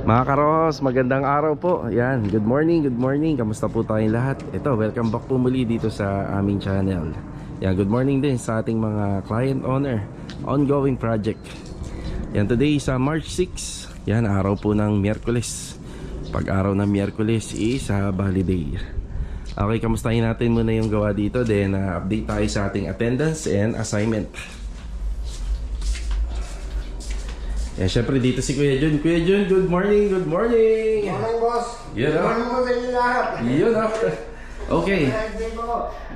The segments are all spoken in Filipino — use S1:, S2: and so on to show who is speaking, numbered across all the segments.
S1: Mga karos, magandang araw po. Yan, good morning, good morning. Kamusta po tayong lahat? Ito, welcome back po muli dito sa aming channel. Yan, good morning din sa ating mga client owner, ongoing project. Yan, today is March 6. Yan, araw po ng Miyerkules. Pag araw ng Miyerkules is holiday. Okay, kamustahin natin muna yung gawa dito. Then, update tayo sa ating attendance and assignment. Yan, syempre dito si Kuya Jun. Kuya Jun, good morning, good morning.
S2: Good morning, boss.
S1: Yun,
S2: Good morning po sa inyo lahat.
S1: Yun, okay.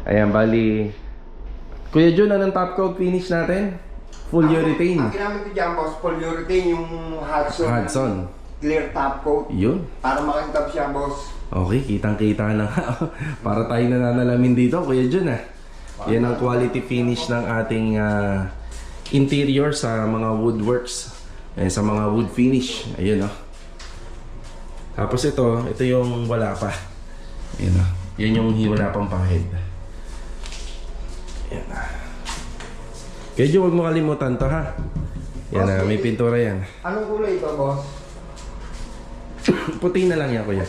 S1: Ayan, bali Kuya Jun, anong top coat finish natin? Full urethane.
S2: Ang ginamit ko dyan, boss, full urethane, yung
S1: Hudson.
S2: Clear top coat.
S1: Yun.
S2: Para makintab siya, boss.
S1: Okay, kitang-kita na. Para tayo nananalamin dito, Kuya Jun Yan ang quality finish ng ating interior sa mga woodworks. Ayan, sa mga wood finish. Ayun Tapos ito yung wala pa. Ayun Yan yung wala pang pahid. Ayan Kaya huwag mo kalimutan to ha. Yan may pintura yan.
S2: Anong kulay ito, boss?
S1: Puti na lang yan, kuya.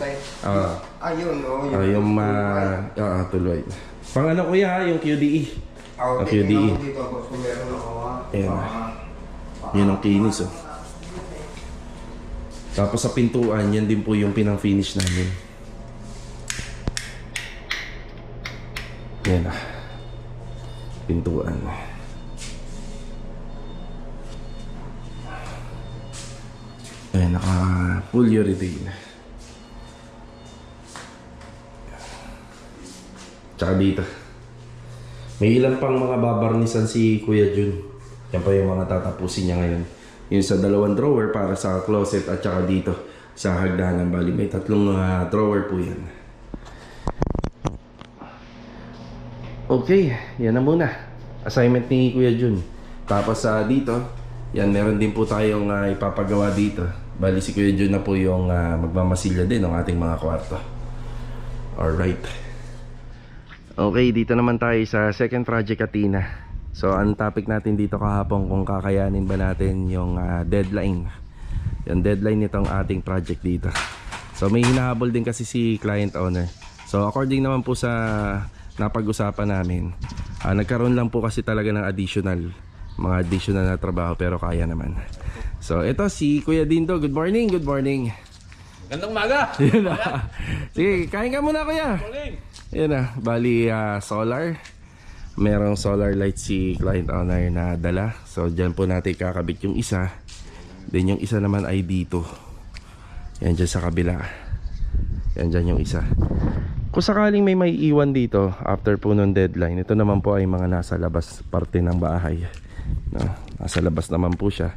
S2: Ayun,
S1: yung tuloy. Pang ano kuya, yung QDE. Ang QDE.
S2: Dito, boss, kung meron ako.
S1: Ayan Yun ang kinis Tapos sa pintuan, yan din po yung pinang-finish namin. Yan pintuan. Ayan, naka full urethane. Tsaka dito. May ilan pang mga babarnisan si Kuya Jun. Yan pa yung mga tatapusin niya ngayon. Yung sa dalawang drawer para sa closet at saka dito sa hagdanan. Bali may tatlong drawer po yan. Okay, yan na muna. Assignment ni Kuya Jun. Tapos dito, yan meron din po tayong ipapagawa dito. Bali si Kuya Jun na po yung magmamasilya din ng ating mga kwarto. Alright. Okay, dito naman tayo sa second project Athena. So ang topic natin dito kahapon kung kakayanin ba natin yung deadline. Yung deadline nitong ating project dito. So may hinahabol din kasi si client owner. So according naman po sa napag-usapan namin, nagkaroon lang po kasi talaga ng mga additional na trabaho pero kaya naman. So ito si Kuya Dindo, good morning, good morning.
S3: Gandang maga.
S1: Sige, kain ka muna kuya.
S3: Morning.
S1: Yan bali solar. Merong solar light si client owner na dala. So dyan po natin kakabit yung isa. Then yung isa naman ay dito. Yan dyan sa kabila. Yan dyan yung isa. Kung sakaling may iwan dito after po nung deadline, ito naman po ay mga nasa labas parte ng bahay. Nasa labas naman po siya.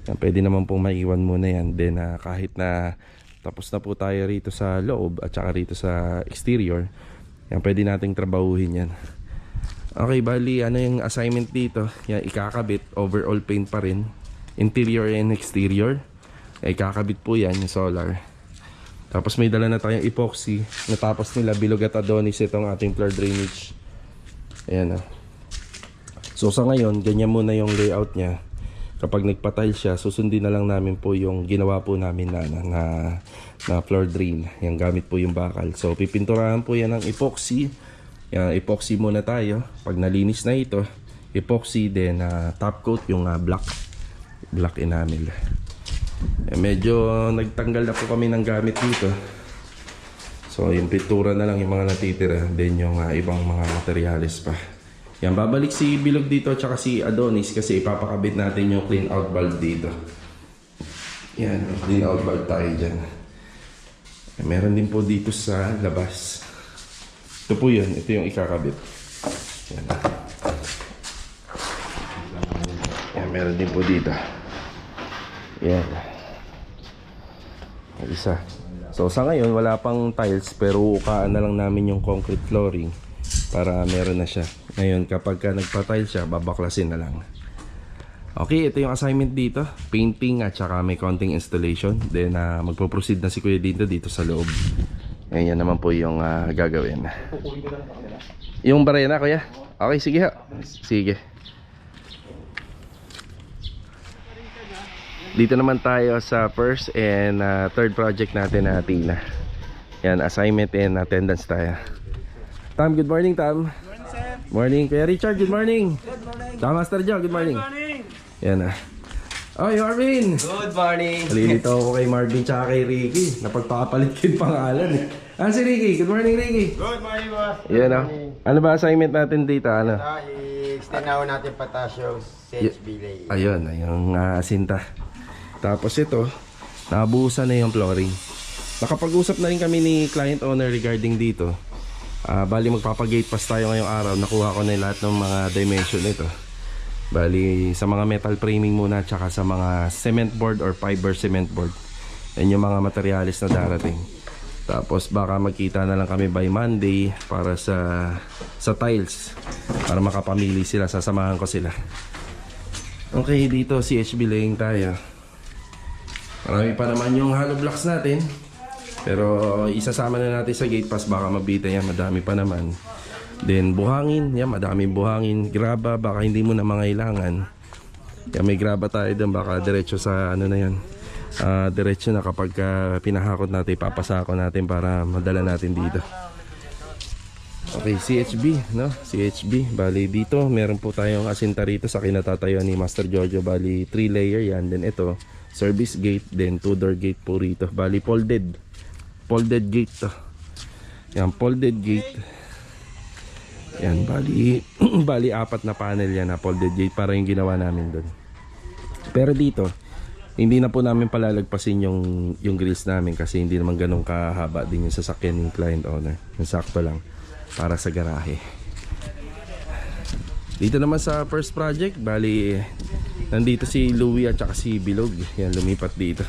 S1: Yan, pwede naman pong maiwan muna yan. Then kahit na tapos na po tayo rito sa loob at saka rito sa exterior, yan, pwede nating trabahuhin yan. Okay, bali yung assignment dito, yan, ikakabit, overall paint pa rin, interior and exterior. Ikakabit po yan yung solar. Tapos may dala na tayong epoxy. Natapos nila bilog at adonis itong ating floor drainage. Ayan So sa ngayon, ganyan muna yung layout niya. Kapag nagpa-tile siya, susundin na lang namin po yung ginawa po namin na floor drain. Yan, gamit po yung bakal. So pipinturahan po yan ng epoxy. Yan, epoxy muna tayo. Pag nalinis na ito, epoxy, then top coat yung black enamel. Medyo nagtanggal na po kami ng gamit dito. So yung pintura na lang yung mga natitira. Then yung ibang mga materyales pa. Yan, babalik si Bilog dito at saka si Adonis kasi ipapakabit natin yung clean out valve dito. Yan, clean out valve tayo dyan. Meron din po dito sa labas. Ito po yun, ito yung ikakabit. Yan. Yan, meron din po dito. Yan. Isa. So sa ngayon wala pang tiles pero ukaan na lang namin yung concrete flooring para meron na siya. Ngayon kapag nagpa-tile siya, babaklasin na lang. Okay, ito yung assignment dito. Painting at saka may konting installation. Then magpo-proceed na si Kuya dito sa loob. Ayan naman po yung gagawin. Yung barena, kuya? Okay, sige ha. Sige. Dito naman tayo sa first and third project natin na Tina. Yan, assignment and attendance tayo. Tam, good morning, Tam.
S3: Good morning, sir.
S1: Morning, Kuya Richard, good morning.
S3: Good morning.
S1: Tam, Master Joe, good morning.
S3: Good morning.
S1: Yan ah. Oh, Marvin!
S2: Good morning.
S1: Nalilito ako kay Marvin tsaka kay Ricky. Napagpapalit ko yung pangalan eh. Ah, si Ricky. Good morning, Ricky.
S2: Good morning, boss.
S1: Yan ah. Ano ba assignment natin dito? Ano?
S2: I-extend na natin patasyos CHB lay.
S1: Ayun, yung sinta. Tapos ito, nabuhusan na yung flooring. Nakapag-usap na rin kami ni client owner regarding dito. Bali magpapagate pass tayo ngayong araw. Nakuha ko na yung lahat ng mga dimension nito. Bali sa mga metal framing muna, tsaka sa mga cement board or fiber cement board. Yan yung mga materialis na darating. Tapos baka magkita na lang kami by Monday para sa tiles, para makapamili sila, sasamahan ko sila. Okay, dito CHB laying tayo. Marami pa naman yung hollow blocks natin, pero isasama na natin sa gate pass, baka mabita yan, madami pa naman. Then buhangin, yan, madaming buhangin. Graba, baka hindi mo na mangailangan. Yan, may graba tayo dun, baka diretso sa ano na yan. Diretso na kapag pinahakot natin, papasako natin para madala natin dito. Okay, CHB, no? CHB, bali dito, meron po tayong asinta rito sa kinatatayuan ni Master Jojo. Bali 3 layer yan, then ito, service gate, then 2-door gate po rito. Bali folded gate to. Yan, folded gate. Yan, bali 4 na panel yan na folded gate, para yung ginawa namin doon. Pero dito, hindi na po namin palalagpasin yung grills namin kasi hindi naman ganun kahaba din yung sasakyan ng client owner. Yung sakto lang para sa garahe. Dito naman sa first project, bali nandito si Louie at saka si Bilog. Yan, lumipat dito.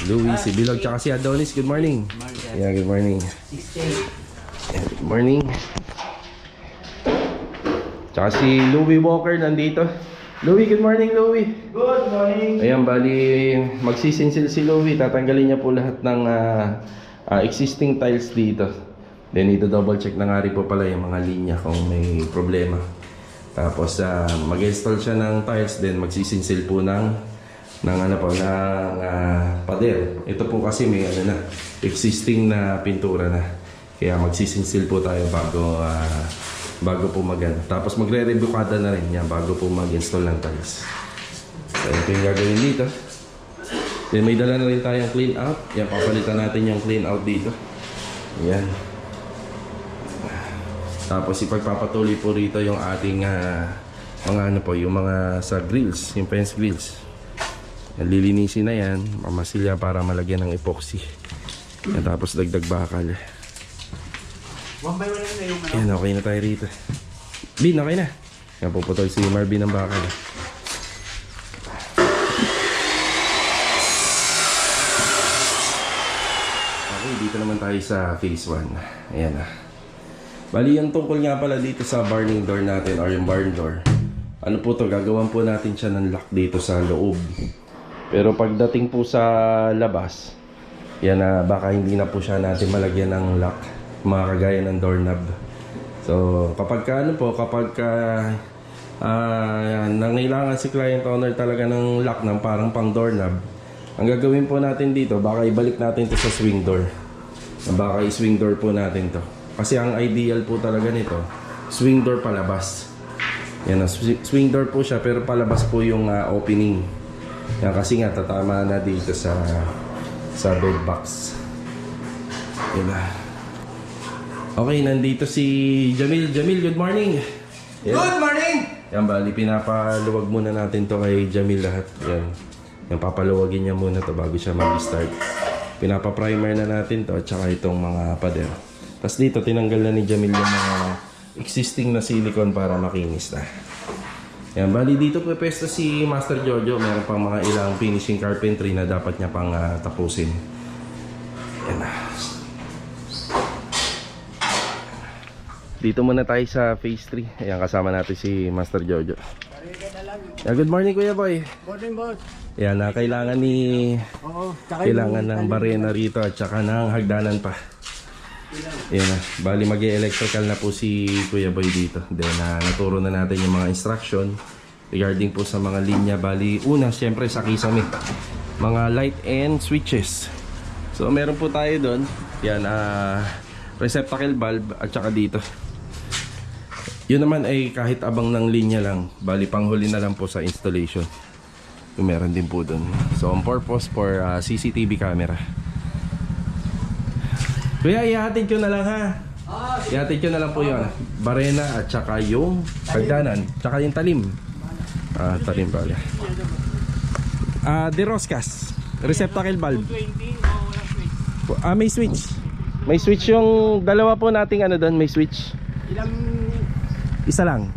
S1: Louie, si Bilog, tsaka si Adonis. Good morning. Yeah, good morning. Yeah, good morning. Tsaka si Louie Walker nandito. Louie, good morning, Louie.
S2: Good morning.
S1: Ayan, bali magsisinsil si Louie. Tatanggalin niya po lahat ng existing tiles dito. Then ito double check na nga rin po pala yung mga linya kung may problema. Tapos mag-install siya ng tiles, then magsisinsil po ng pader. Ito po kasi may existing na pintura na. Kaya magsisinsil po tayo bago po tapos magre-review kada na rin yan bago po mag-install ng tiles. So ito yung gagawin dito. Then may dala na rin tayong clean out. Yan, papalitan natin yung clean out dito. Yan. Tapos ipagpapatuloy po rito yung ating yung mga sa grills, yung fence grills. Yan, lilinisin na yan, mamasilya para malagyan ng epoxy. Yan, tapos dagdag bakal.
S3: One by one na yung
S1: Yan, okay na tayo rito. Bin, okay na. Yan, puputol si Marvin ng bakal. Okay, dito naman tayo sa phase 1. Ayan na. Bali, yung tungkol nga pala dito sa burning door natin or yung barn door. Ano po to, gagawan po natin siya ng lock dito sa loob. Pero pagdating po sa labas, yan na, baka hindi na po siya natin malagyan ng lock, mga kagaya ng doorknob. So kapag nangailangan si client owner talaga ng lock ng parang pang doorknob, ang gagawin po natin dito, baka ibalik natin to sa swing door. Baka i-swing door po natin to. Kasi ang ideal po talaga nito, swing door palabas. Yan, swing door po siya pero palabas po yung opening. Yan, kasi nga tatama na dito sa bed box. Yan na. Okay, nandito si Jamil. Jamil, good morning. Yan.
S2: Good morning.
S1: Yan, bali pinapaluwag muna natin to kay Jamil lahat. Yan. Yung papaluwagin niya muna to bago siya mag-start. Pinapa-primer na natin to at saka itong mga pader. Tapos dito tinanggal na ni Jamil yung mga existing na silicone para makinis na. Yan, bali dito pwesto si Master Jojo. Meron pang mga ilang finishing carpentry na dapat niya pang tapusin. Yan na. Dito muna tayo sa phase 3. Ayan, kasama natin si Master Jojo. Yeah, good morning, Kuya Boy.
S3: Morning, boss.
S1: Yan, kailangan kailangan ng barena rito at saka ng hagdanan pa. Yan na, bali mag-electrical na po si Kuya Boy dito. Then naturo na natin yung mga instruction. regarding po sa mga linya. Bali, una, syempre sa kisame, mga light and switches. So, meron po tayo doon. Yan, receptacle valve at saka dito. Yun naman ay kahit abang ng linya lang. Bali, panghuli na lang po sa installation. Yung meron din po doon. So, on purpose for CCTV camera. Kuya, ihatid ko na lang ha. Ihatid ko na lang po yun. Barena at saka yung pagdanan. Tsaka yung talim. Talim pala. De Roscas. Receptacle valve. May switch. May switch yung dalawa po nating ano doon. May switch.
S3: Ilang...
S1: Isa lang.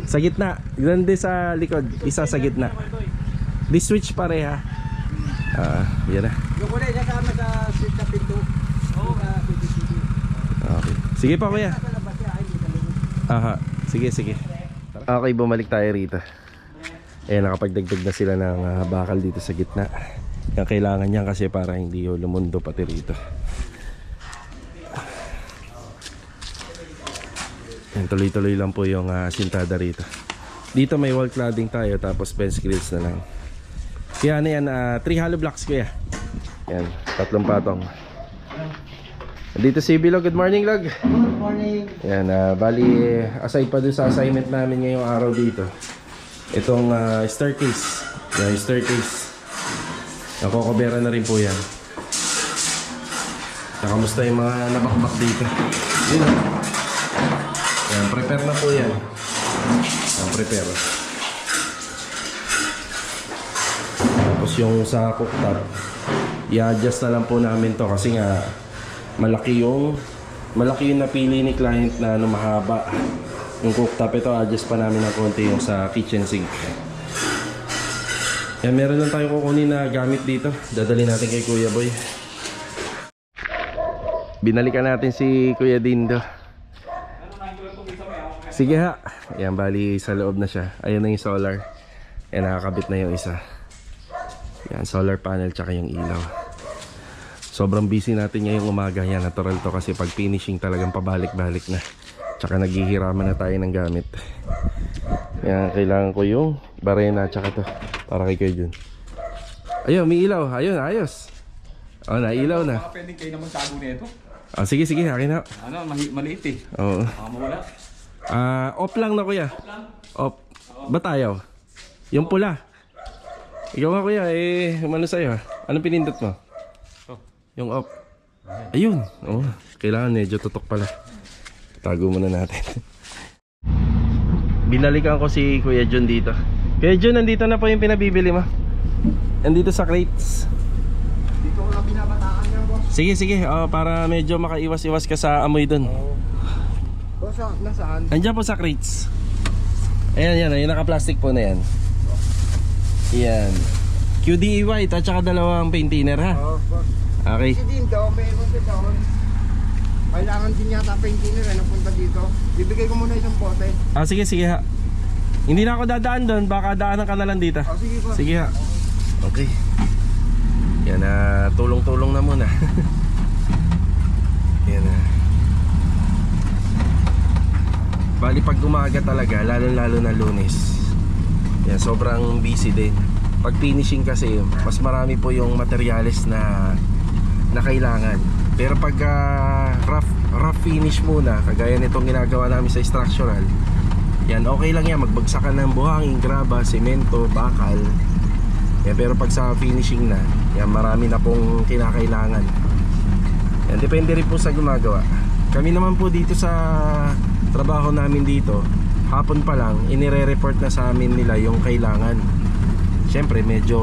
S1: Sa gitna. Grande sa likod. Isa sa gitna. Di switch pareha. Yan na.
S3: Yung kulay niya kama sa switch na pinto.
S1: Okay. Sige pa kuya. Aha. Sige, sige. Okay, bumalik tayo rito. Ayan, nakapagdagdag na sila ng bakal dito sa gitna. Yung kailangan niyan kasi para hindi lumundo pati rito. Ayan, tuloy-tuloy lang po yung sintada rito. Dito may wall cladding tayo tapos fence grills na lang. Kaya ano yan, 3 hollow blocks kuya. Ayan, 3 patong. Dito si Bilo. Good morning, Log.
S3: Good morning.
S1: Ayan, bali aside pa dun sa assignment namin ngayong araw dito, itong staircase. Yung staircase, nakokobera na rin po yan. Nakamusta yung mga nabakbak dito. Yun. Ayan, prepare na po yan. Ayan, prepare. Tapos yung sa cooktop, i-adjust na lang po namin to kasi nga malaki yung napili ni client na mahaba yung cooktop. Ito adjust pa namin ng konti yung sa kitchen sink. Yan, meron lang tayo kukunin na gamit dito. Dadali natin kay Kuya Boy. Binalikan natin si Kuya Dindo. Sige ha. Yan, bali sa loob na siya. Ayun na yung solar. Yan, nakakabit na yung isa. Yan, solar panel tsaka yung ilaw. Sobrang busy natin ngayong umaga. Yan, natural to kasi pag finishing talagang pabalik-balik na. Tsaka naghihiraman na tayo ng gamit. Yan, kailangan ko yung barena tsaka to para kay Kuya Jun. Ayun, may ilaw. Ayun, ayos. Oh, nailaw na.
S3: Baka pwedeng kayo naman tago nito.
S1: Sige, sige, akin na.
S3: Ano, maliit eh.
S1: Oo.
S3: Baka mawala.
S1: Off lang na kuya. Off. Ba't ayaw? Yung pula. Ikaw nga kuya, umano sa'yo ha? Anong pinindot mo? Yung off. Ayun. Oh, kailangan medyo tutok pala. Tago muna natin. Binalikan ko si Kuya John dito. Kuya John, nandito na po yung pinabibili mo. Nandito sa crates.
S3: Dito ko lang binabataan niya, boss.
S1: Sige, sige. Para medyo makaiwas-iwas ka sa amoy dun.
S3: Boss, nasaan?
S1: Andiyan po sa crates. Ayan, yan. Yung naka-plastic po na yan. Yan. QDE white at saka dalawang paint thinner ha.
S3: Oo, boss.
S1: Okay.
S3: Kasi din daw, mayroon din daw. Kailangan din yata paintiner eh, napunta dito. Bibigay ko muna isang bote.
S1: Sige, sige ha. Hindi na ako dadaan doon. Baka daanan ka na lang dito.
S3: Sige boss.
S1: Sige ha. Okay. Yan na, tulong-tulong na muna. Yan na. Bali pag umaga talaga, lalo-lalo na Lunes. Yan, sobrang busy din. Pag finishing kasi, mas marami po yung materyales na kailangan. Pero pag rough finish muna, kagaya nitong ginagawa namin sa structural, yan, okay lang yan. Magbagsakan ng buhangin, graba, semento, bakal. Yan, pero pag sa finishing na, yan, marami na pong kinakailangan. Yan, depende rin po sa gumagawa. Kami naman po dito sa trabaho namin dito, hapon pa lang, inire-report na sa amin nila yung kailangan. Siyempre, medyo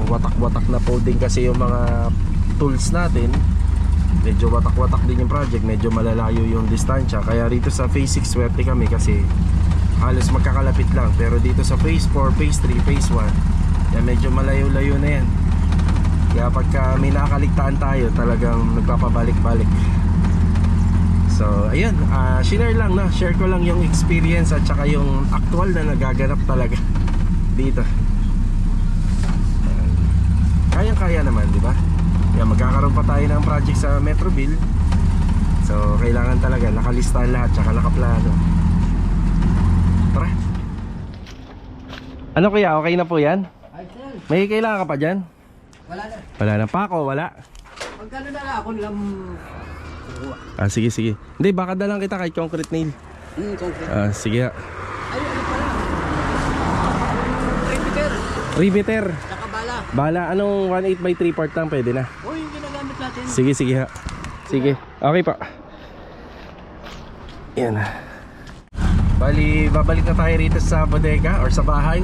S1: watak-watak na po din kasi yung mga tools natin. Medyo watak-watak din yung project, medyo malalayo yung distansya. Kaya rito sa phase 6 swerte kami kasi halos magkakalapit lang. Pero dito sa phase 4, phase 3, phase 1, yan, medyo malayo-layo na yan. Kaya pagka may nakakaligtaan tayo, talagang nagpapabalik-balik. So ayun, share lang na, share ko lang yung experience at saka yung actual na nagaganap talaga dito. Kayang-kaya naman, di ba? Yan, magkakaroon pa tayo ng project sa Metroville. So kailangan talaga nakalistahan lahat, saka nakaplano. Tara. Ano kuya, okay na po yan?
S3: Ay, sir.
S1: May kailangan ka pa dyan?
S3: Wala na.
S1: Wala na pa ako, wala.
S3: Magkano na lang ako nilang...
S1: Ah, sige, sige. Hindi, baka dalang kita kahit concrete nail.
S3: Concrete.
S1: Ah, sige.
S3: Ay, ano pala? Repeater.
S1: Riveter.
S3: Saka bala.
S1: Bala, anong 1/8 by 3 part lang pwede na?
S3: O, yung ginagamit natin.
S1: Sige, sige ha. Sige. Okay pa. Yan. Bali, babalik na tayo rito sa bodega or sa bahay.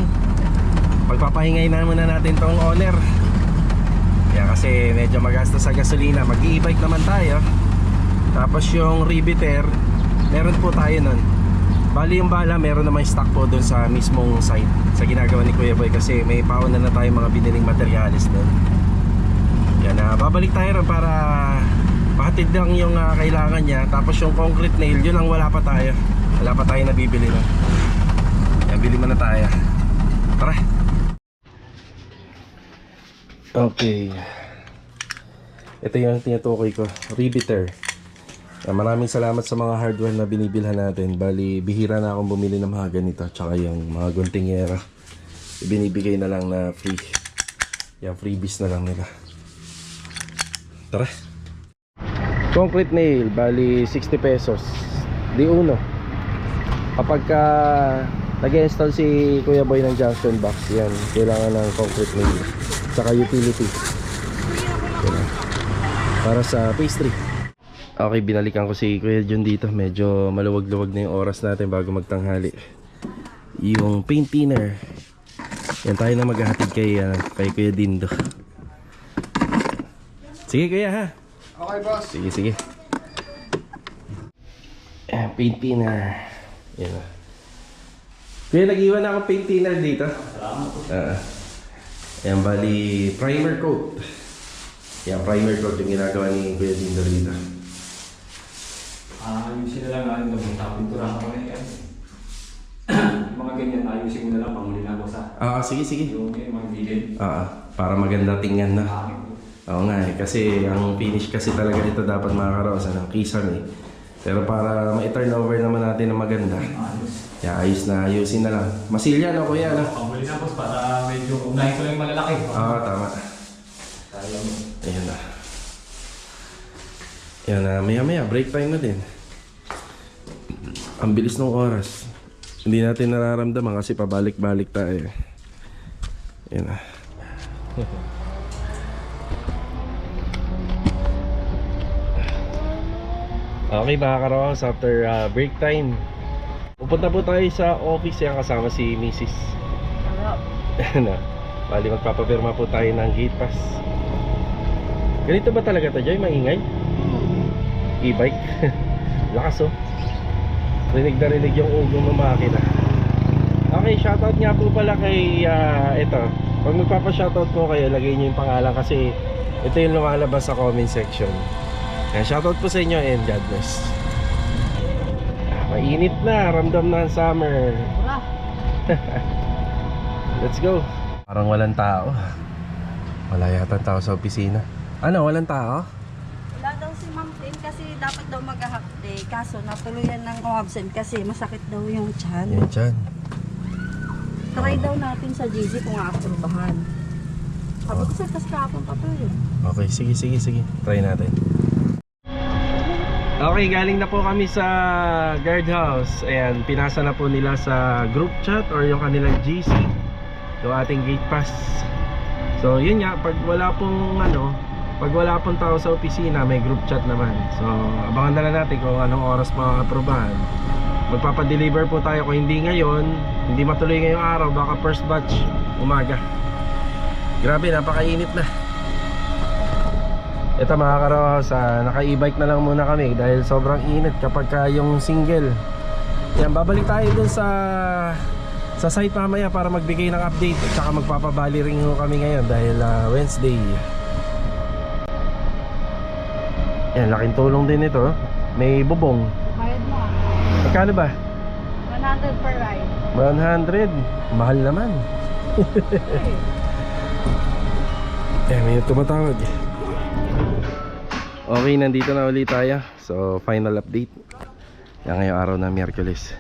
S1: Pagpapahingay na muna natin tong owner. Yan kasi medyo magastos sa gasolina. Mag-e-bike naman tayo. Tapos yung riveter, meron po tayo nun. Bali yung bala, meron naman stock po doon sa mismong site. Sa ginagawa ni Kuya Boy kasi may pauna na tayo mga biniling materialis doon. Yan, babalik tayo ron para pahatid lang yung kailangan niya. Tapos yung concrete nail, yun ang wala pa tayo. Wala pa tayo nabibili nun. Yan, bili mo na tayo. Tara. Okay. Ito yung tinutukoy ko, riveter. Maraming salamat sa mga hardware na binibilhan natin. Bali, bihira na akong bumili ng mga ganito. Tsaka yung mga guntingera, ibinibigay na lang na free. Yan, freebies na lang nila. Tara. Concrete nail, bali 60 pesos. Di uno. Kapag nag-install si Kuya Boy ng junction box, yan, kailangan ng concrete nail. Tsaka utility. Yan. Para sa pastry. Okay, binalikan ko si Kuya John dito. Medyo maluwag-luwag na yung oras natin bago magtanghali. Yung paint thinner. Yan, tayo na maghahatid kay Kuya Dindo. Sige Kuya ha.
S3: Okay, boss.
S1: Sige, sige. Paint thinner. Yan. Kuya, nag-iwan na ako paint thinner dito. Yan, bali primer coat. Yan, primer coat yung ginagawa ni Kuya Dindo dito.
S4: Ayusin na lang natin ng pintura ko na yan. Mga ganyan, ayusin mo na lang panghuli na ako sa
S1: Sige, sige.
S4: yung mga gilid.
S1: Para maganda tingnan na.
S4: Akin.
S1: Oo nga eh, kasi ang finish kasi talaga ito dapat makakaroon ng kisame. Pero para ma-turn over naman natin na maganda,
S4: Ayos.
S1: ayos na, ayusin na lang. Masilya no kuya no?
S4: Panghuli na boss para medyo unahin ko lang yung malalaki.
S1: Oo, tama.
S4: Sayang.
S1: Ayan na. Yan na, maya-maya, break time na din. Ang bilis ng oras. Hindi natin nararamdaman kasi pabalik-balik tayo. Yan na. Okay mga karos, after break time, pupunta po tayo sa office. Yan kasama si Mrs. Ano? Bali magpapapirma po tayo ng gate pass. Ganito ba talaga ito, Joy? Maingay? E-bike? Lakas oh. Rinig na rinig yung ugong ng makina. Okay, shoutout nga po pala kay ito. Pag magpapa-shoutout ko kayo, lagay nyo yung pangalan kasi ito yung lumalabas sa comment section. Kaya shoutout po sa inyo and God bless. Mainit na, ramdam na ang summer. Let's go. Parang walang tao. Wala yata tao sa opisina. Ano, walang tao?
S5: Wala daw si Ma'am Tin kasi dapat daw mag-half day. Kaso natuluyan ng absent kasi masakit daw yung tiyan.
S1: Yan dyan.
S5: Try daw natin sa GC kung aaprubahan. Sabi ko sir, tas kahapon pa to yun.
S1: Okay, sige, sige, sige. Try natin. Okay, galing na po kami sa guardhouse. Ayan, pinasa na po nila sa group chat or yung kanilang GC yung ating gate pass. So, yun nga, pag wala pong tao sa opisina, may group chat naman. So, abangan na lang natin kung anong oras makakaprubahan. Magpapadeliver po tayo kung hindi ngayon, hindi matuloy ngayong araw, baka first batch umaga. Grabe, napakainit na. Ito mga karos, naka-e-bike na lang muna kami dahil sobrang init kapag yung single. Yan, babalik tayo dun sa site mamaya para magbigay ng update. At saka magpapabali rin kami ngayon dahil Wednesday. Yan, laking tulong din ito. May bubong.
S5: Bayad mo.
S1: Magkano ba?
S5: 100 per ride.
S1: 100. Mahal naman. May tumatawag. Okay, nandito na ulit tayo. So, final update. Yan ngayong araw na Miyerkules.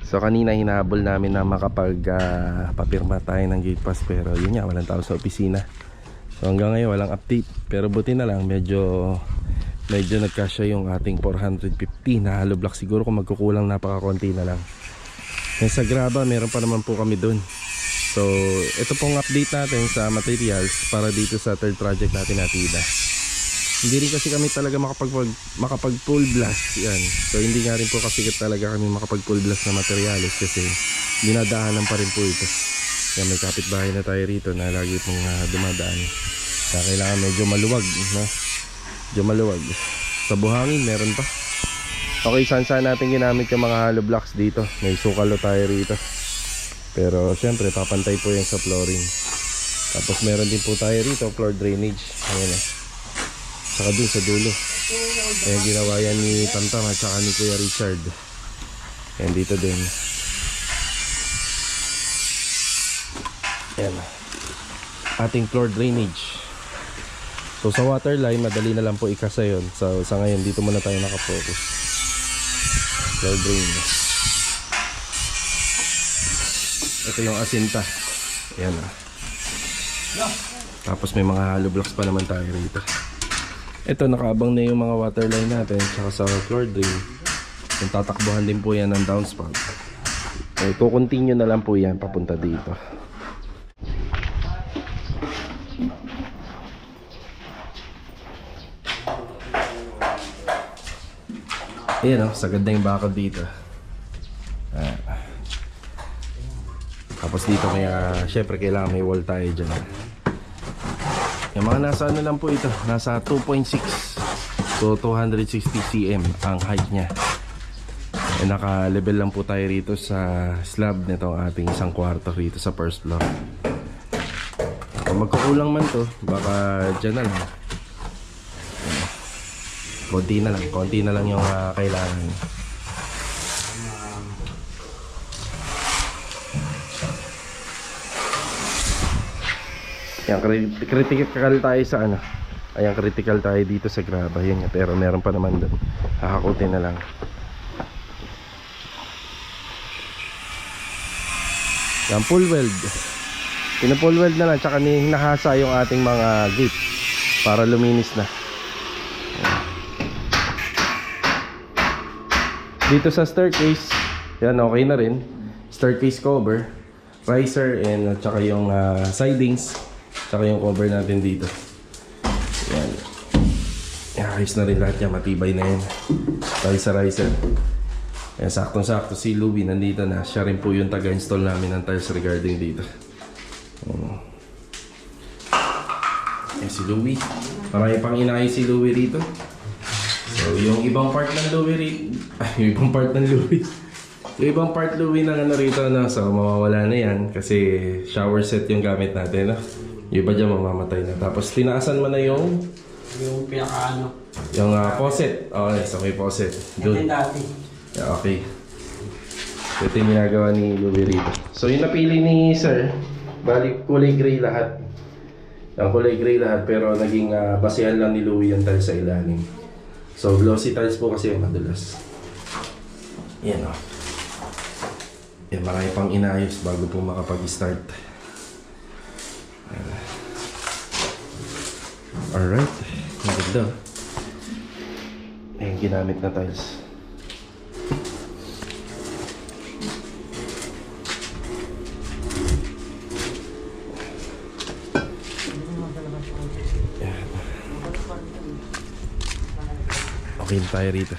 S1: So kanina hinahabol namin na papirma tayo ng gate pass, pero yun nga, walang tao sa opisina. So hanggang ngayon walang update. Pero buti na lang, medyo nagkasya yung ating 450 na hollow block. Siguro kung magkukulang napakakonti na lang. Yung sa graba, meron pa naman po kami dun. So ito pong update natin sa materials para dito sa third project natin na Tida. Hindi rin kasi kami talaga makapag full blast yan. So hindi nga rin po kasi talaga kami makapag full blast na materials kasi dinadaanan pa rin po ito. Yan, may kapitbahay na tayo rito na lagi pong dumadaan. Kaya kailangan medyo maluwag, no? Medyo maluwag. Sa buhangin meron pa. Okay, saan natin ginamit yung mga hollow blocks dito. May sukalo tayo rito. Pero syempre papantay po yan sa flooring. Tapos meron din po tayo rito floor drainage. Ayan, saka dun sa dulo. Ayan, ginawa yan ni Tamtam at saka ni Kuya Richard. Ayan, dito din. Ayan, ating floor drainage. So sa water line, madali na lang po ikasa yun. So sa ngayon, dito muna tayo nakafocus. Floor drainage. Ito yung asinta. Ayan, tapos may mga hollow blocks pa naman tayo rito. Ito, nakaabang na yung mga water line natin tsaka sa floor drain. Yung tatakbuhan din po yan ng downspout. Kukontinue na lang po yan papunta dito. Ayan, sagad na yung bakod dito. Tapos dito kaya syempre kailangan may wall tayo dyan. Yung mga nasa ano lang po ito, nasa 2.6 to 260 cm ang height nya. Naka level lang po tayo rito sa slab nito ating isang kwarto rito sa first floor. Kung magkukulang man to, baka dyan na lang. Konti na lang yung kailangan. Yan, critical tayo sa ano. Ayan, critical tayo dito sa graba. Yan, pero meron pa naman doon. Hakakutin na lang. Yan, full weld. Pina-full weld na lang. Tsaka nahasa yung ating mga gate para luminis na. Dito sa staircase, yan, okay na rin. Staircase cover, riser, and tsaka yung sidings. Tsaka yung cover natin dito. Yan. Ayos na rin lahat yan. Matibay na yan. Riser. Ayan, saktong-sakto si Louie nandito na. Siya rin po yung taga-install namin ng tiles regarding dito. Ayan si Louie. Marami pang inayos si Louie rito. So yung ibang part ng Louie yung ibang part Louie ng ano rito, no? So mawawala na yan kasi shower set yung gamit natin, no? Yung iba dyan mamamatay na. Tapos tinaasan mo na yung
S6: pinaka-ano.
S1: Yung faucet. Okay, so may faucet. Doon.
S6: Ito dati.
S1: Yeah, okay. Ito yung ginagawa ni Louie rito. So yung napili ni Sir, balik kulay gray lahat. Ang kulay gray lahat pero naging basehan lang ni Louie yung tiles sa ilalim. So glossy tiles po kasi yung madulas. Yan o. Yan, marami pang inayos bago po makapag-start. Alright, ang ganda. Ayan, ginamit na tiles. Ayan. Okay na tayo rito.